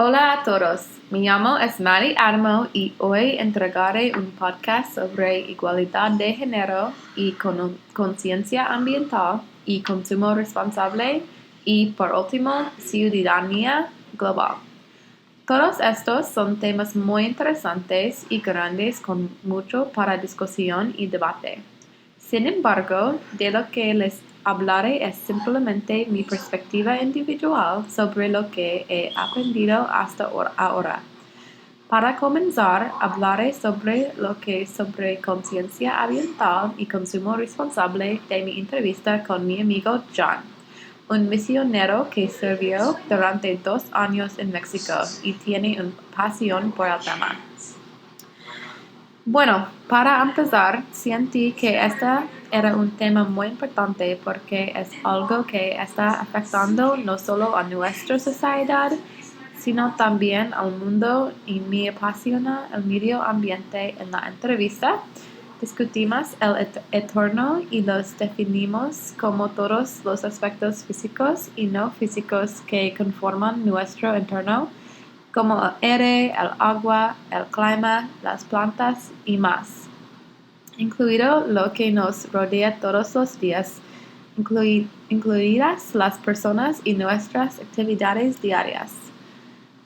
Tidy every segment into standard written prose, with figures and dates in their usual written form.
Hola a todos, me llamo Maddie Adamow y hoy entregaré un podcast sobre igualdad de género y conciencia ambiental y consumo responsable y, por último, ciudadanía global. Todos estos son temas muy interesantes y grandes con mucho para discusión y debate. Sin embargo, de lo que les hablaré es simplemente mi perspectiva individual sobre lo que he aprendido hasta ahora. Para comenzar, hablaré sobre conciencia ambiental y consumo responsable de mi entrevista con mi amigo John, un misionero que sirvió durante 2 años en México y tiene una pasión por el tema. Bueno, para empezar, sentí que este era un tema muy importante porque es algo que está afectando no solo a nuestra sociedad, sino también al mundo, y me apasiona el medio ambiente. En la entrevista discutimos el entorno y los definimos como todos los aspectos físicos y no físicos que conforman nuestro entorno, como el aire, el agua, el clima, las plantas y más, incluido lo que nos rodea todos los días, incluidas las personas y nuestras actividades diarias.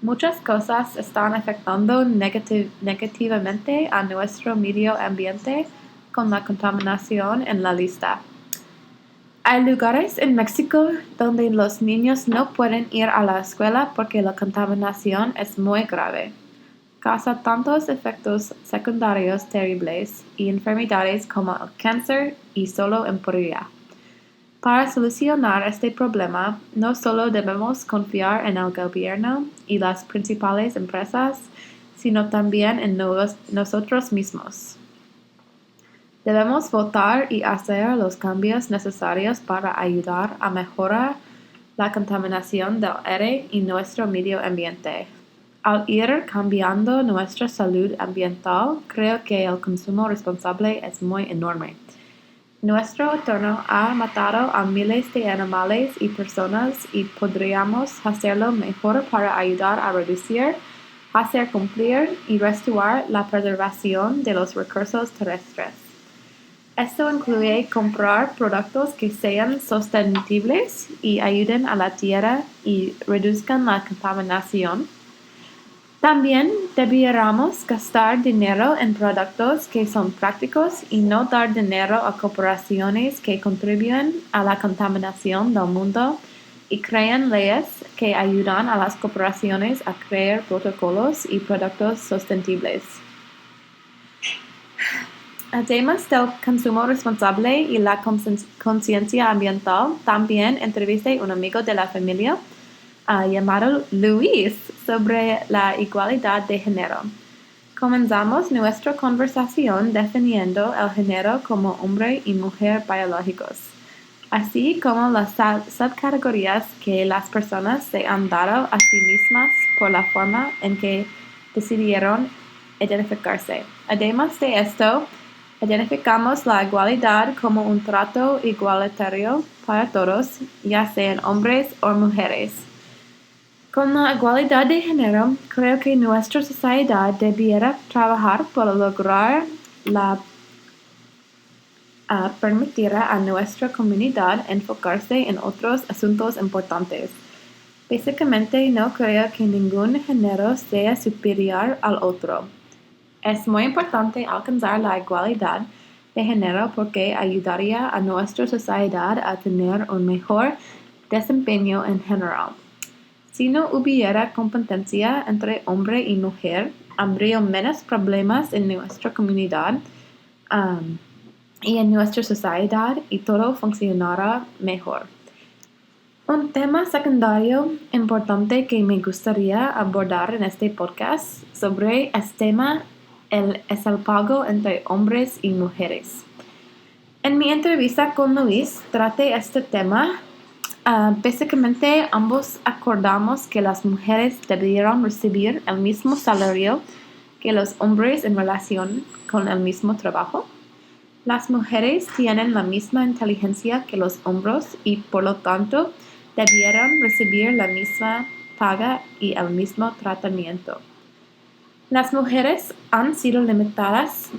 Muchas cosas están afectando negativamente a nuestro medio ambiente, con la contaminación en la lista. Hay lugares en México donde los niños no pueden ir a la escuela porque la contaminación es muy grave. Causa tantos efectos secundarios terribles y enfermedades como el cáncer, y solo empeora. Para solucionar este problema, no solo debemos confiar en el gobierno y las principales empresas, sino también en nosotros mismos. Debemos votar y hacer los cambios necesarios para ayudar a mejorar la contaminación del aire y nuestro medio ambiente. Al ir cambiando nuestra salud ambiental, creo que el consumo responsable es muy enorme. Nuestro entorno ha matado a miles de animales y personas, y podríamos hacerlo mejor para ayudar a reducir, hacer cumplir y restaurar la preservación de los recursos terrestres. Esto incluye comprar productos que sean sostenibles y ayuden a la tierra y reduzcan la contaminación. También debiéramos gastar dinero en productos que son prácticos y no dar dinero a corporaciones que contribuyen a la contaminación del mundo y crean leyes que ayudan a las corporaciones a crear protocolos y productos sostenibles. Además del consumo responsable y la conciencia ambiental, también entrevisté a un amigo de la familia llamado Luis sobre la igualdad de género. Comenzamos nuestra conversación definiendo el género como hombre y mujer biológicos, así como las subcategorías que las personas se han dado a sí mismas por la forma en que decidieron identificarse. Además de esto, identificamos la igualdad como un trato igualitario para todos, ya sean hombres o mujeres. Con la igualdad de género, creo que nuestra sociedad debiera trabajar para lograr permitir a nuestra comunidad enfocarse en otros asuntos importantes. Básicamente, no creo que ningún género sea superior al otro. Es muy importante alcanzar la igualdad de género porque ayudaría a nuestra sociedad a tener un mejor desempeño en general. Si no hubiera competencia entre hombre y mujer, habría menos problemas en nuestra comunidad y en nuestra sociedad, y todo funcionará mejor. Un tema secundario importante que me gustaría abordar en este podcast sobre este tema es el pago entre hombres y mujeres. En mi entrevista con Luis traté este tema. Básicamente, ambos acordamos que las mujeres debieron recibir el mismo salario que los hombres en relación con el mismo trabajo. Las mujeres tienen la misma inteligencia que los hombres y, por lo tanto, debieron recibir la misma paga y el mismo tratamiento. Las mujeres han sido limitadas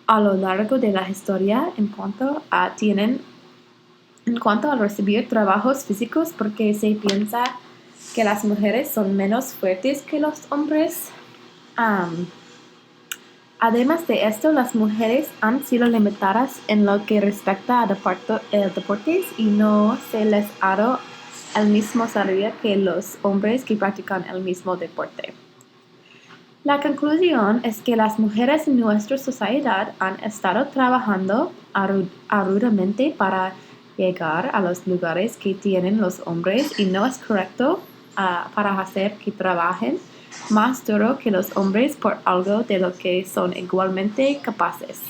a lo largo de la historia en cuanto a recibir trabajos físicos porque se piensa que las mujeres son menos fuertes que los hombres. Además de esto, las mujeres han sido limitadas en lo que respecta a deportes y no se les ha dado el mismo salario que los hombres que practican el mismo deporte. La conclusión es que las mujeres en nuestra sociedad han estado trabajando arduamente para llegar a los lugares que tienen los hombres y no es correcto para hacer que trabajen más duro que los hombres por algo de lo que son igualmente capaces.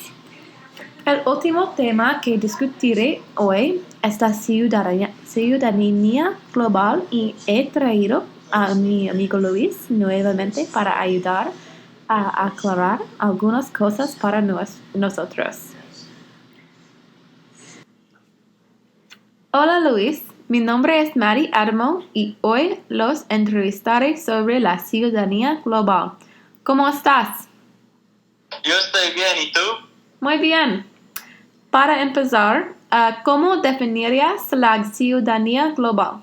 El último tema que discutiré hoy es la ciudadanía global y he traído a mi amigo Luis nuevamente para ayudar a aclarar algunas cosas para nosotros. Hola Luis, mi nombre es Maddie Adamow y hoy los entrevistaré sobre la ciudadanía global. ¿Cómo estás? Yo estoy bien, ¿y tú? Muy bien. Para empezar, ¿cómo definirías la ciudadanía global?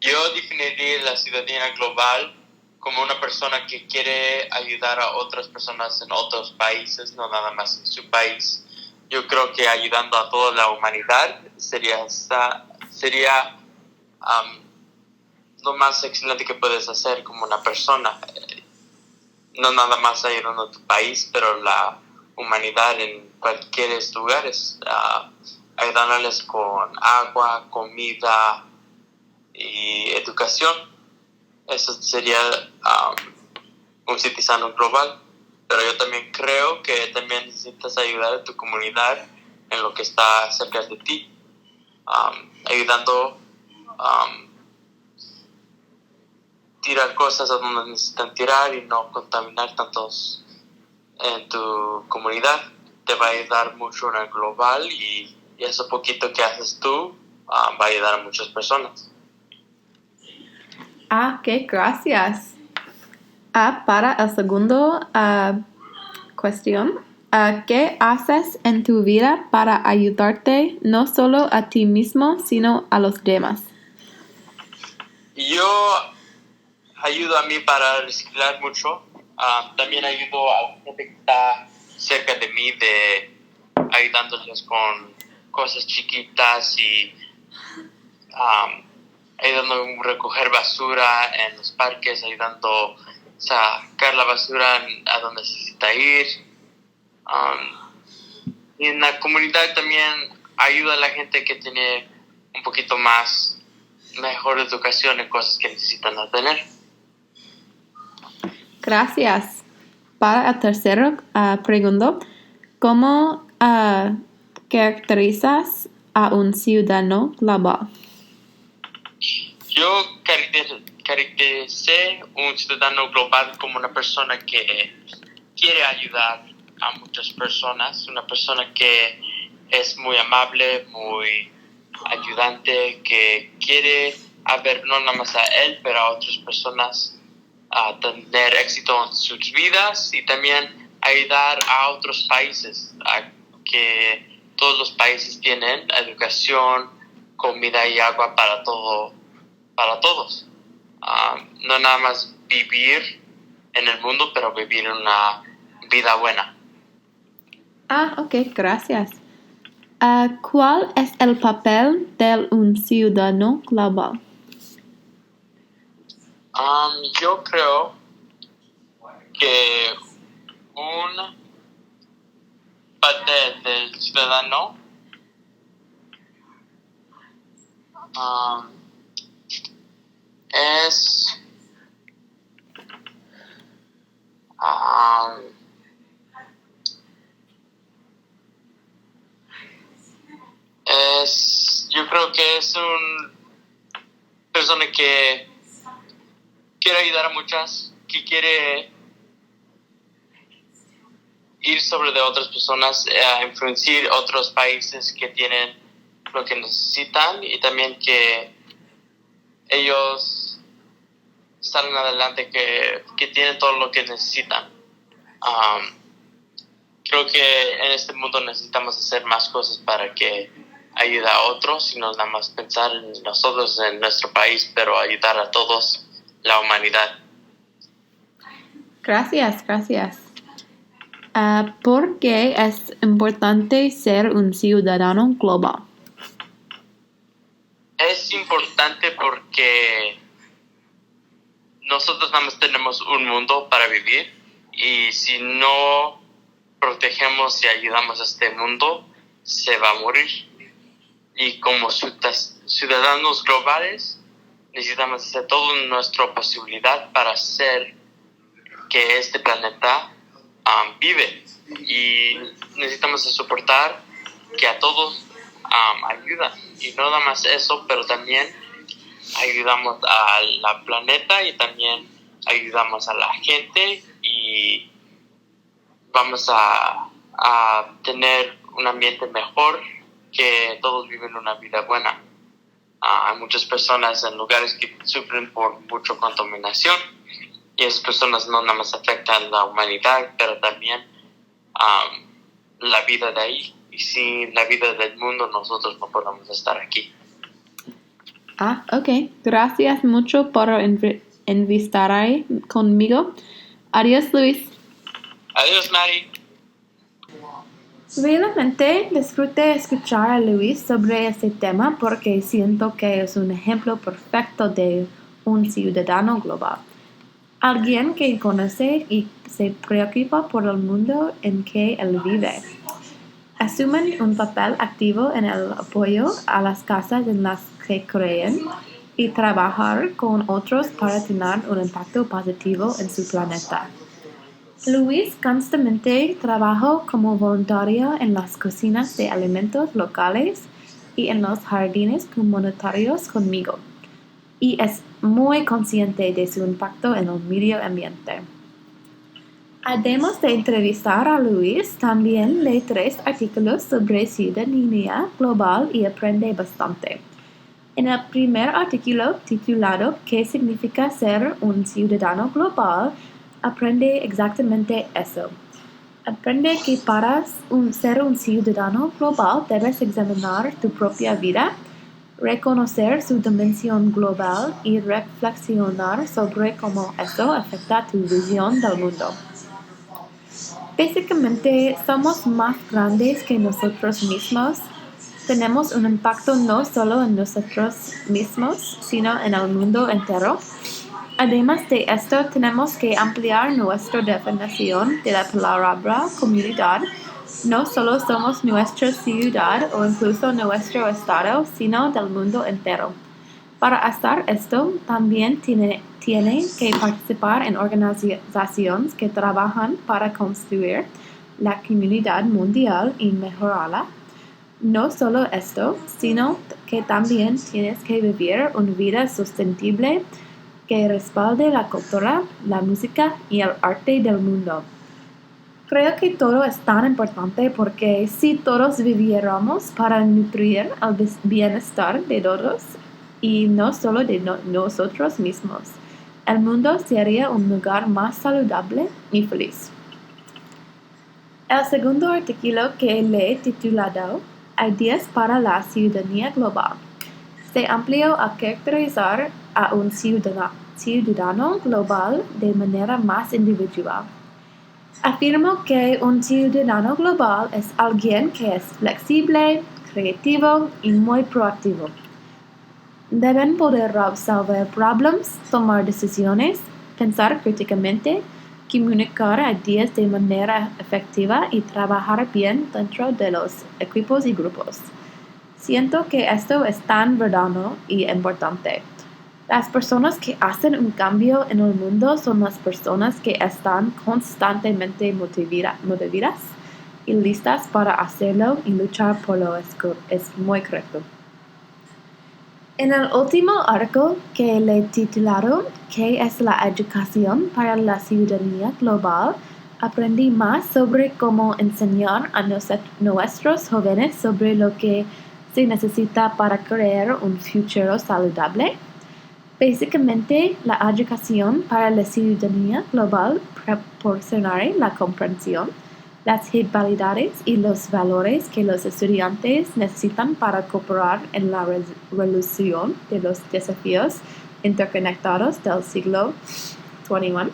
Yo definiría la ciudadanía global como una persona que quiere ayudar a otras personas en otros países, no nada más en su país. Yo creo que ayudando a toda la humanidad sería lo más excelente que puedes hacer como una persona. No nada más ayudando a tu país, pero la humanidad en cualquier lugar, ayudándoles con agua, comida y educación. Eso sería un ciudadano global. Pero yo también creo que también necesitas ayudar a tu comunidad en lo que está cerca de ti, ayudando tirar cosas a donde necesitan tirar y no contaminar tantos en tu comunidad. Te va a ayudar mucho en el global y eso poquito que haces tú va a ayudar a muchas personas. Ok, gracias. Para el segundo cuestión, ¿qué haces en tu vida para ayudarte no solo a ti mismo, sino a los demás? Yo ayudo a mí para reciclar mucho. También ayudo a la gente que está cerca de mí, ayudándoles con cosas chiquitas y ayudando a recoger basura en los parques, ayudando a sacar la basura a donde necesita ir. Y en la comunidad también ayuda a la gente que tiene un poquito mejor educación en cosas que necesitan tener. Gracias. Para el tercero pregunto, ¿cómo caracterizas a un ciudadano global? Yo caractericé un ciudadano global como una persona que quiere ayudar a muchas personas, una persona que es muy amable, muy ayudante, que quiere ver no nada más a él, pero a otras personas a tener éxito en sus vidas y también ayudar a otros países, a que todos los países tienen educación, comida y agua para todos. No nada más vivir en el mundo, pero vivir una vida buena. Ok, gracias. ¿Cuál es el papel de un ciudadano global? Yo creo que un papel del ciudadano es yo creo que es una persona que quiere ayudar a muchas, que quiere ir sobre de otras personas, influenciar otros países que tienen lo que necesitan y también que ellos salen adelante, que tienen todo lo que necesitan. Creo que en este mundo necesitamos hacer más cosas para que ayude a otros y no nada más pensar en nosotros, en nuestro país, pero ayudar a todos, la humanidad. Gracias. ¿Por qué es importante ser un ciudadano global? Es importante porque nosotros nada más tenemos un mundo para vivir y si no protegemos y ayudamos a este mundo, se va a morir. Y como ciudadanos globales, necesitamos hacer toda nuestra posibilidad para hacer que este planeta vive. Y necesitamos soportar que a todos ayuda. Y no nada más eso, pero también ayudamos al planeta y también ayudamos a la gente y vamos a tener un ambiente mejor, que todos viven una vida buena. Hay muchas personas en lugares que sufren por mucha contaminación y esas personas no nada más afectan a la humanidad, pero también la vida de ahí. Y sin la vida del mundo nosotros no podemos estar aquí. Ok. Gracias mucho por estar ahí conmigo. Adiós, Luis. Adiós, Maddie. Realmente disfruté escuchar a Luis sobre este tema porque siento que es un ejemplo perfecto de un ciudadano global. Alguien que conoce y se preocupa por el mundo en que él vive. Asumen un papel activo en el apoyo a las causas en las que creen y trabajar con otros para tener un impacto positivo en su planeta. Luis constantemente trabajó como voluntario en las cocinas de alimentos locales y en los jardines comunitarios conmigo, y es muy consciente de su impacto en el medio ambiente. Además de entrevistar a Luis, también lee 3 artículos sobre ciudadanía global y aprende bastante. En el primer artículo, titulado ¿Qué significa ser un ciudadano global?, aprende exactamente eso. Aprende que para ser un ciudadano global debes examinar tu propia vida, reconocer su dimensión global y reflexionar sobre cómo eso afecta tu visión del mundo. Básicamente, somos más grandes que nosotros mismos. Tenemos un impacto no solo en nosotros mismos, sino en el mundo entero. Además de esto, tenemos que ampliar nuestra definición de la palabra comunidad. No solo somos nuestra ciudad o incluso nuestro estado, sino del mundo entero. Para hacer esto, también tienen que participar en organizaciones que trabajan para construir la comunidad mundial y mejorarla. No solo esto, sino que también tienes que vivir una vida sostenible que respalde la cultura, la música y el arte del mundo. Creo que todo es tan importante porque si todos viviéramos para nutrir el bienestar de todos y no solo de nosotros mismos, el mundo sería un lugar más saludable y feliz. El segundo artículo que le he titulado Ideas para la ciudadanía global se amplió a caracterizar a un ciudadano global de manera más individual. Afirmo que un ciudadano global es alguien que es flexible, creativo y muy proactivo. Deben poder resolver problemas, tomar decisiones, pensar críticamente, comunicar ideas de manera efectiva y trabajar bien dentro de los equipos y grupos. Siento que esto es tan verdadero y importante. Las personas que hacen un cambio en el mundo son las personas que están constantemente motivadas y listas para hacerlo y luchar por lo es muy correcto. En el último artículo que le titularon ¿Qué es la educación para la ciudadanía global?, aprendí más sobre cómo enseñar a nuestros jóvenes sobre lo que se necesita para crear un futuro saludable. Básicamente, la educación para la ciudadanía global proporciona la comprensión, las habilidades y los valores que los estudiantes necesitan para cooperar en la resolución de los desafíos interconectados del siglo XXI,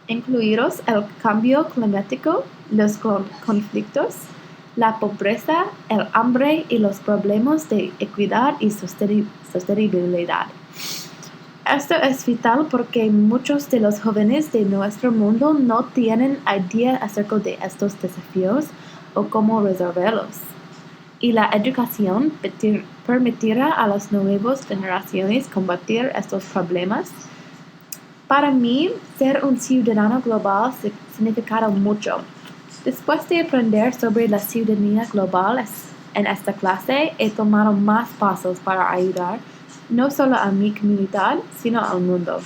incluidos el cambio climático, los conflictos, la pobreza, el hambre y los problemas de equidad y sostenibilidad. Esto es vital porque muchos de los jóvenes de nuestro mundo no tienen idea acerca de estos desafíos o cómo resolverlos. Y la educación permitirá a las nuevas generaciones combatir estos problemas. Para mí, ser un ciudadano global significa mucho. Después de aprender sobre la ciudadanía global en esta clase, he tomado más pasos para ayudar no solo a mi comunidad, sino al mundo.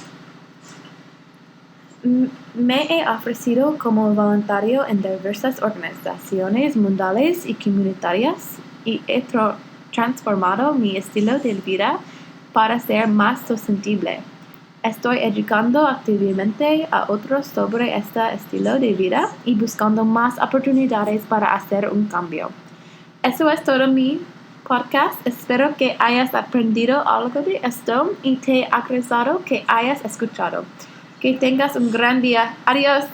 Me he ofrecido como voluntario en diversas organizaciones mundiales y comunitarias y he transformado mi estilo de vida para ser más sostenible. Estoy educando activamente a otros sobre este estilo de vida y buscando más oportunidades para hacer un cambio. Eso es todo mi podcast. Espero que hayas aprendido algo de esto y te agradezco que hayas escuchado. Que tengas un gran día. Adiós.